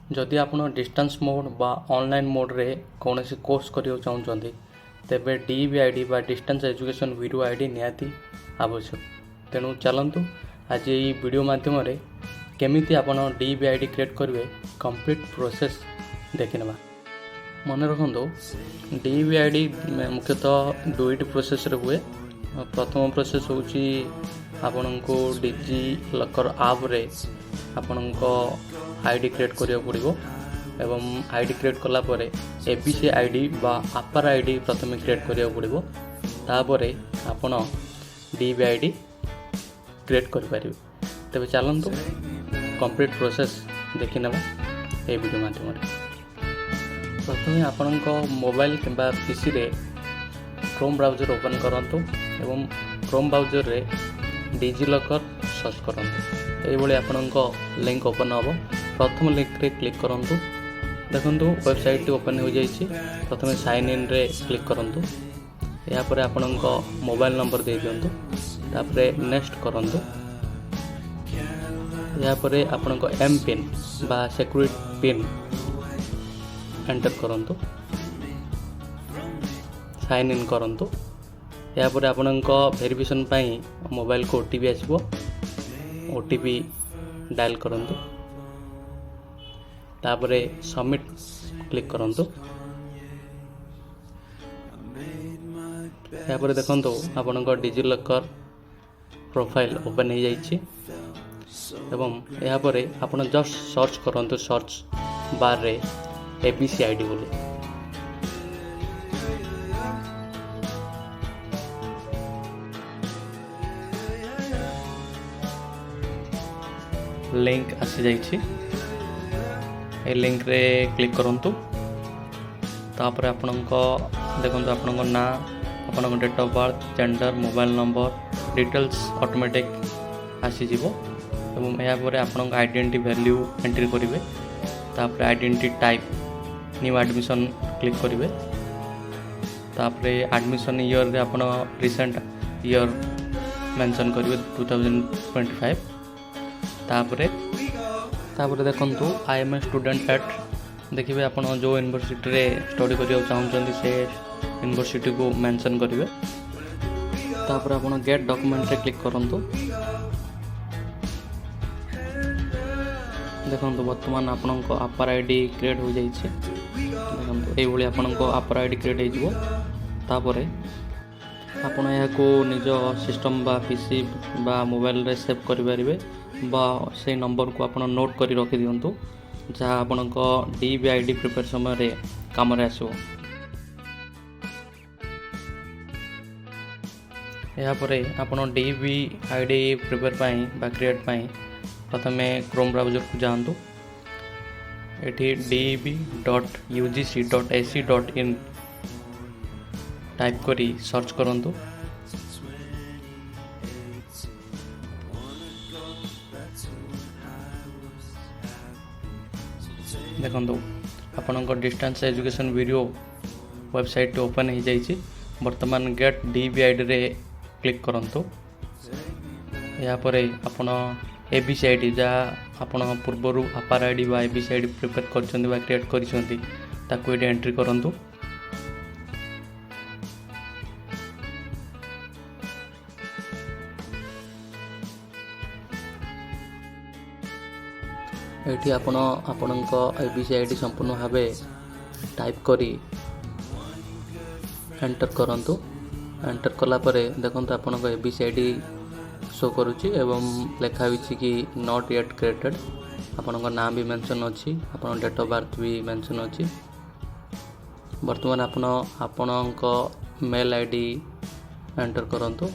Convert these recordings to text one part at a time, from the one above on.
जदि आप distance mode बा ऑनलाइन मोड रे कौन सी कोर्स करियो चाहते तेबे DBID बा डिस्टेंस एजुकेशन वीडियो आईडी निहाती आवश्यक। तेणु चलतु आज ये वीडियो माध्यम केमिति आपण DBID क्रिएट करेंगे कंप्लीट प्रोसेस देखने मन रखु। DBID मुख्यतः दुईट प्रोसेस हुए। प्रथम प्रोसेस हूँ आपण को डिजी लकर आप रे आपण आईडी क्रिएट करिया पड़ो एवं आईडी क्रिएट कला परे ABC आईडी बा अपर आईडी प्रथम क्रिएट करिया पड़ो। तापर आपण DBID क्रिएट कर पारे। तेज चलतु कंप्लीट प्रोसेस देखी ना ये वीडियो माध्यम। प्रथम आपण मोबाइल किंबा पीसी रे क्रोम ब्राउजर ओपन करंतु एवं क्रोम ब्राउजर रे डिजिलॉकर सर्च करंतु। ये आपण लिंक ओपन हम। प्रथम लिंक रे क्लिक करंतु। देखंतु वेबसाइट ओपन हो जाइए। प्रथम साइन इन रे क्लिक करंतु। या पर आपण मोबाइल नंबर दे दियंतु। तापरे नेक्स्ट करंतु। या पर आपण एम पिन बा सिक्योरिटी पिन एंटर करंतु। साइन इन करंतु। या पर आपण वेरिफिकेशन पाई मोबाइल को OTP आसबो। OTP डायल करंतु। तापरे सबमिट क्लिक करंतु। या पर देखंतु आपण डिजिलॉकर प्रोफाइल ओपन हो जाइए। एवं या पर आपण जस्ट सर्च करंतु। सर्च बार रे ABC आईडी बोली लिंक आसी जाइए। ए लिंक रे क्लिक करंतु। तापर आपण देखंतु आपण ना आपण date of birth gender mobile number details automatic आसी जीवो। एवं या पर आपण आइडेंटिटी वैल्यू एंट्री करेंगे। तापर identity type new admission click करेंगे। तापर एडमिशन ईयर रे आपण रिसेंट ईयर मेंशन करेंगे 2025। तापर देखंतु I am a student at देखिए आपण जो यूनिवर्सिटी रे स्टडी करिया चाहउछन्ती से यूनिवर्सिटी को मेंशन करेंगे। तापर आपण गेट डॉक्यूमेंट रे क्लिक करंतु। देखंतु वर्तमान आपण अपर आईडी क्रिएट हो जाइए। देखंतु एई भली आपण अपर आईडी क्रिएट हो जिवो। तापर आपण याको निज सिस्टम बा पीसी बा मोबाइल रे सेव करि परिबे बा से नंबर को आपण नोट करी रखि दियंतु जहाँ आपण DBID प्रिपेयर समय रे काम रे आसो। या परे आपण DBID प्रिपेयर पाई बा क्रिएट पाई प्रथमे क्रोम ब्राउजर को जातु। एठी db.ugc.ac.in टाइप करी सर्च करंतु। देखंतु आपणक distance education video website open हो जाइए। वर्तमान गेट DBID रे क्लिक करंतु। या परे आपण ABC आईडी जहाँ आपण पूर्वर अपर आईडी बा ABC आईडी प्रिपेयर करछन्ती बा क्रिएट करछन्ती ताकू एटी एंट्री करंतु। एटी आपणक ABC आईडी संपूर्ण भावे टाइप करी एंटर करंतु। एंटर कला परे देखंतु आपणक ABC आईडी शो करुच्ची एवं लेखा होइछि कि नॉट येट क्रिएटेड। आपणक नाम भी मेंशन अछि। आपण डेट ऑफ बर्थ भी मेंशन अछि। वर्तमान आपणक मेल आईडी एंटर करंतु।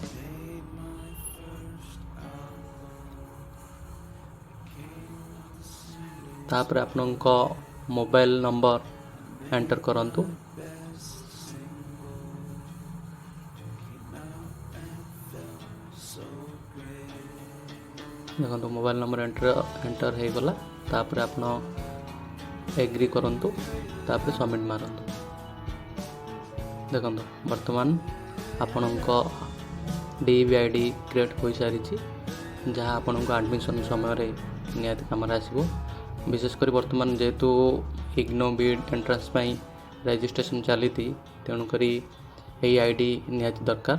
तापर आपणक मोबाइल नंबर एंटर करंतु। देखो मोबाइल नंबर एंटर हो गला। तापर आपण एग्री करंतु। तापर सबमिट मारंतु। देखो वर्तमान आपणक DBID क्रिएट हो सारी जहाँ आपको एडमिशन समय निहाती काम आसो। विशेषकर बर्तमान जेहेतु इग्नो बीड एंट्रांस रजिस्ट्रेशन चली तेणुक यही आईडी निहाती दरकार।